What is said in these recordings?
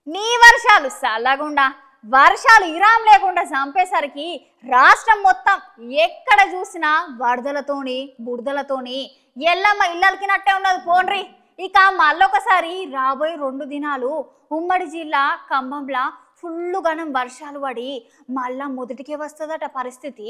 నీ వర్షాలు చల్లగుండా వర్షాలు ఇరాం లేకుండా చంపేసరికి రాష్ట్రం మొత్తం ఎక్కడ చూసినా వరదలతోని బురదలతోని ఎల్లమ్మ ఇల్లకినట్టే ఉన్నది పోండ్రి. ఇక మళ్ళొకసారి రాబోయే 2 దినాలు ఉమ్మడి జిల్లా ఖమ్మంలా ఫుల్లు గనం వర్షాలు పడి మళ్ళా మొదటికే వస్తుందట పరిస్థితి.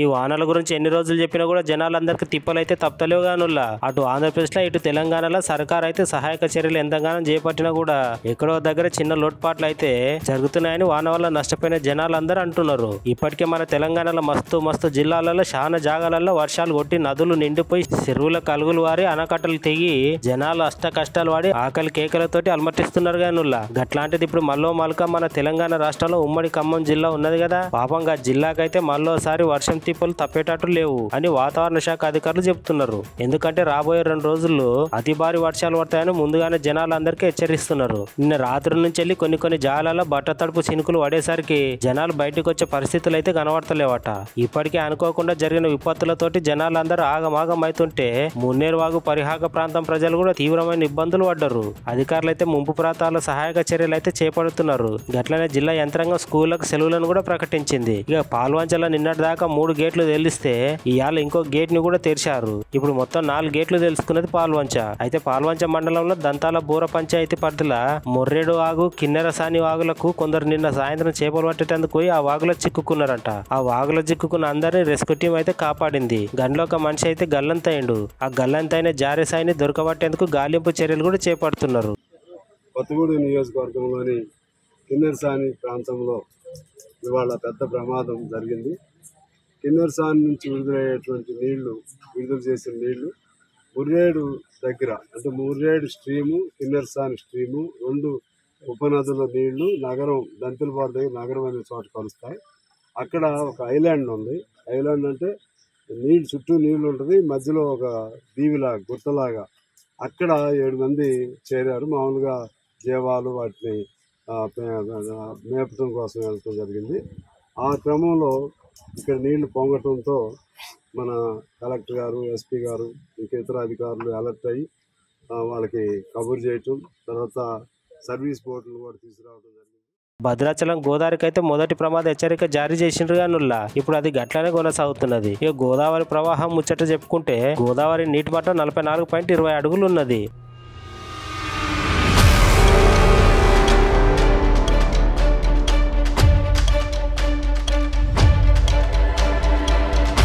ఈ వానల గురించి ఎన్ని రోజులు చెప్పినా కూడా జనాలందరికీ తిప్పలైతే తప్పలేవు గానుల్లా. అటు ఆంధ్రప్రదేశ్లో ఇటు తెలంగాణలో సర్కార్ అయితే సహాయక చర్యలు ఎంతగానో చేపట్టినా కూడా ఎక్కడో దగ్గర చిన్న లోటుపాట్లు అయితే జరుగుతున్నాయని వాన వల్ల నష్టపోయిన జనాలందరూ అంటున్నారు. ఇప్పటికే మన తెలంగాణలో మస్తు జిల్లాలలో చాలా జాగాలలో వర్షాలు కొట్టి నదులు నిండిపోయి చెరువుల కలుగులు వారి అనకట్టలు తెగి జనాలు అష్ట కష్టాలు వాడి ఆకలి కేకలతోటి అలమటిస్తున్నారు గానుల్లా. గట్లాంటిది ఇప్పుడు మళ్ళీ మన తెలంగాణ రాష్ట్రంలో ఉమ్మడి ఖమ్మం జిల్లా ఉన్నది కదా. పాపంగా జిల్లాకైతే మళ్ళోసారి వర్షం తిప్పలు తప్పేటట్టు లేవు అని వాతావరణ శాఖ అధికారులు చెబుతున్నారు. ఎందుకంటే రాబోయే 2 రోజుల్లో అతి భారీ వర్షాలు పడతాయని ముందుగానే జనాలందరికీ హెచ్చరిస్తున్నారు. నిన్న రాత్రి నుంచి వెళ్ళి కొన్ని జాగాలలో బట్ట తడుపు చినుకులు పడేసరికి జనాలు బయటకు వచ్చే పరిస్థితులు అయితే కనబడతలేవట. ఇప్పటికే అనుకోకుండా జరిగిన విపత్తులతోటి జనాలందరూ ఆగమాగం అవుతుంటే మున్నేరు వాగు పరిహాక ప్రాంతం ప్రజలు కూడా తీవ్రమైన ఇబ్బందులు పడ్డారు. అధికారులు అయితే ముంపు ప్రాంతాల సహాయక చర్యలు అయితే చేపడుతున్నారు. గట్లనే జిల్లా యంత్రాంగం స్కూళ్లకు సెలవులను కూడా ప్రకటించింది. ఇక పాల్వంచల నిన్నటి దాకా 3 గేట్లు తెలిస్తే ఇవాళ ఇంకో గేట్ ని కూడా తెరిచారు. ఇప్పుడు మొత్తం 4 గేట్లు తెలుసుకున్నది పాల్వంచ. అయితే పాల్వంచ మండలంలో దంతాల బూర పంచాయతీ పరిధిల మొర్రేడు వాగు కిన్నెరసాని వాగులకు కొందరు నిన్న సాయంత్రం చేపలు పట్టేటందుకు పోయి ఆ వాగులో చిక్కుకున్నారంట. ఆ వాగులో చిక్కుకున్న అందరినీ రెస్క్యూ టీం అయితే కాపాడింది. గంటలో ఒక మనిషి అయితే గల్లంతైండు. ఆ గల్లంతైన జారేసాయిని దొరకబట్టేందుకు గాలింపు చర్యలు కూడా చేపడుతున్నారు. కొత్తగూడెం నియోజకవర్గంలోని కిన్నెరసాని ప్రాంతంలో ఇవాళ పెద్ద ప్రమాదం జరిగింది. కిన్నెరసాని నుంచి విడుదల చేసిన నీళ్లు ముర్రేడు దగ్గర, అంటే ముర్రేడు స్ట్రీము కిన్నెరసాని స్ట్రీము 2 ఉపనదుల నీళ్లు నగరం దంతెలపాడు దగ్గర నగరం అనే చోట కలుస్తాయి. అక్కడ ఒక ఐలాండ్ ఉంది. ఐలాండ్ అంటే చుట్టూ నీళ్లు ఉంటుంది, మధ్యలో ఒక దీవిలాగా గుట్టలాగా. అక్కడ 7 మంది చేరారు. మామూలుగా జీవాలు వాటిని మేపటం కోసం వెళ్ళటం జరిగింది. ఆ క్రమంలో ఇక్కడ నీళ్లు పొంగటంతో మన కలెక్టర్ గారు, ఎస్పీ గారు, ఇంకా ఇతర అధికారులు అలర్ట్ అయ్యి వాళ్ళకి కబురు చేయటం, తర్వాత సర్వీస్ బోట్లు కూడా తీసుకురావడం జరిగింది. భద్రాచలం గోదావరికి అయితే మొదటి ప్రమాద హెచ్చరిక జారీ చేసిండ్రు గానుల్లా. ఇప్పుడు అది గట్లనే కొనసాగుతున్నది. ఇక గోదావరి ప్రవాహం ముచ్చట చెప్పుకుంటే గోదావరి నీటి మట్టం 44.20 అడుగులు ఉన్నది.